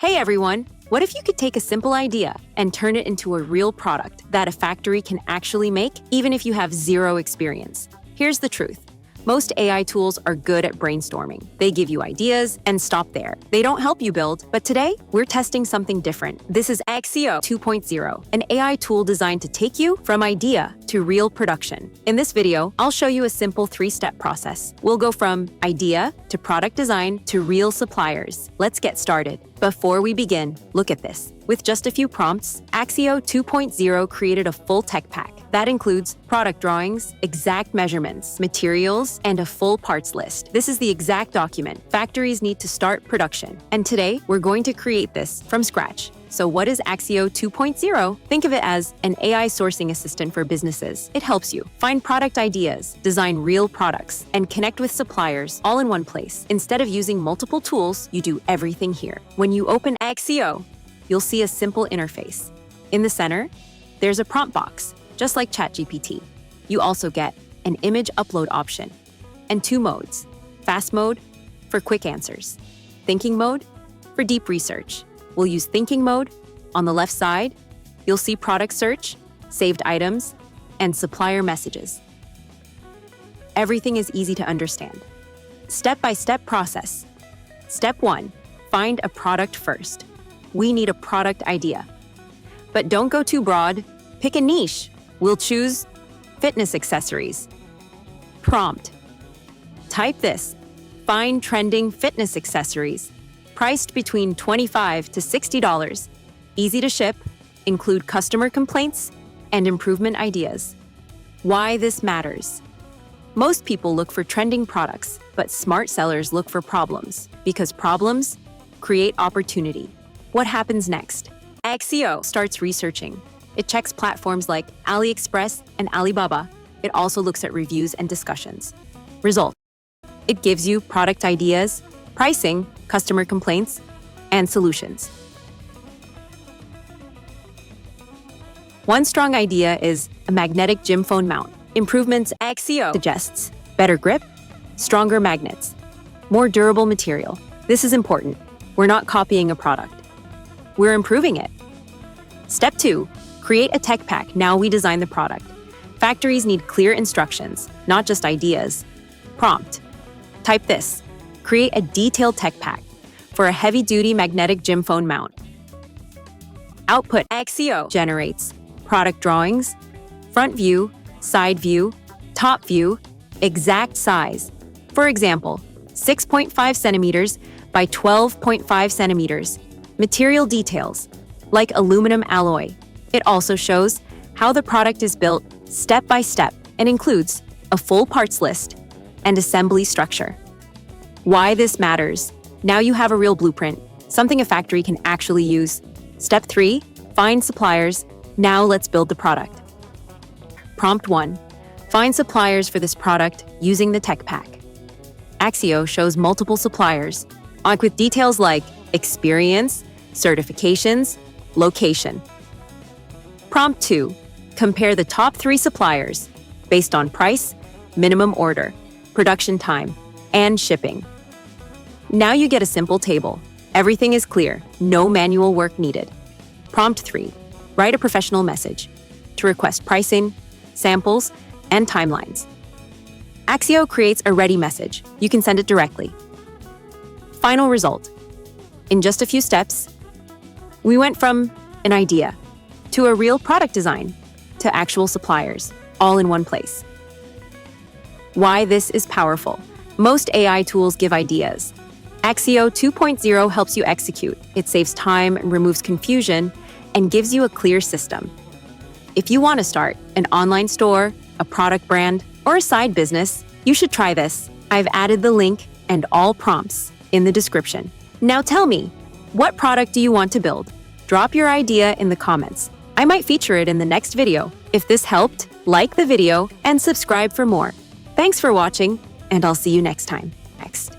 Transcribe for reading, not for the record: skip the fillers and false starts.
Hey everyone! What if you could take a simple idea and turn it into a real product that a factory can actually make, even if you have zero experience? Here's the truth. Most AI tools are good at brainstorming. They give you ideas and stop there. They don't help you build, but today, we're testing something different. This is Accio 2.0, an AI tool designed to take you from idea to real production. In this video, I'll show you a simple 3-step process. We'll go from idea to product design to real suppliers. Let's get started. Before we begin, look at this. With just a few prompts, Accio 2.0 created a full tech pack. That includes product drawings, exact measurements, materials, and a full parts list. This is the exact document factories need to start production. And today, we're going to create this from scratch. So what is Accio 2.0? Think of it as an AI sourcing assistant for businesses. It helps you find product ideas, design real products, and connect with suppliers all in one place. Instead of using multiple tools, you do everything here. When you open Accio, you'll see a simple interface. In the center, there's a prompt box, just like ChatGPT. You also get an image upload option and 2 modes. Fast mode for quick answers. Thinking mode for deep research. We'll use thinking mode. On the left side, you'll see product search, saved items, and supplier messages. Everything is easy to understand. Step-by-step process. Step 1, find a product first. We need a product idea. But don't go too broad. Pick a niche. We'll choose fitness accessories. Prompt. Type this. Find trending fitness accessories. Priced between $25 to $60. Easy to ship. Include customer complaints and improvement ideas. Why this matters. Most people look for trending products, but smart sellers look for problems, because problems create opportunity. What happens next? Accio starts researching. It checks platforms like AliExpress and Alibaba. It also looks at reviews and discussions. Result. It gives you product ideas, pricing, customer complaints, and solutions. One strong idea is a magnetic gym phone mount. Improvements Accio suggests better grip, stronger magnets, more durable material. This is important. We're not copying a product. We're improving it. Step 2, create a tech pack. Now we design the product. Factories need clear instructions, not just ideas. Prompt. Type this. Create a detailed tech pack for a heavy-duty magnetic gym phone mount. Output Accio generates product drawings, front view, side view, top view, exact size. For example, 6.5 centimeters by 12.5 centimeters. Material details, like aluminum alloy. It also shows how the product is built step by step and includes a full parts list and assembly structure. Why this matters. Now you have a real blueprint, something a factory can actually use. Step 3, find suppliers. Now let's build the product. Prompt 1, find suppliers for this product using the tech pack. Accio shows multiple suppliers, with details like experience, certifications, location. Prompt 2, compare the top 3 suppliers based on price, minimum order, production time, and shipping. Now you get a simple table. Everything is clear, no manual work needed. Prompt 3, write a professional message to request pricing, samples, and timelines. Accio creates a ready message. You can send it directly. Final result. In just a few steps, we went from an idea to a real product design to actual suppliers, all in one place. Why this is powerful. Most AI tools give ideas. Accio 2.0 helps you execute. It saves time, removes confusion, and gives you a clear system. If you want to start an online store, a product brand, or a side business, you should try this. I've added the link and all prompts in the description. Now tell me, what product do you want to build? Drop your idea in the comments. I might feature it in the next video. If this helped, like the video and subscribe for more. Thanks for watching, and I'll see you next time.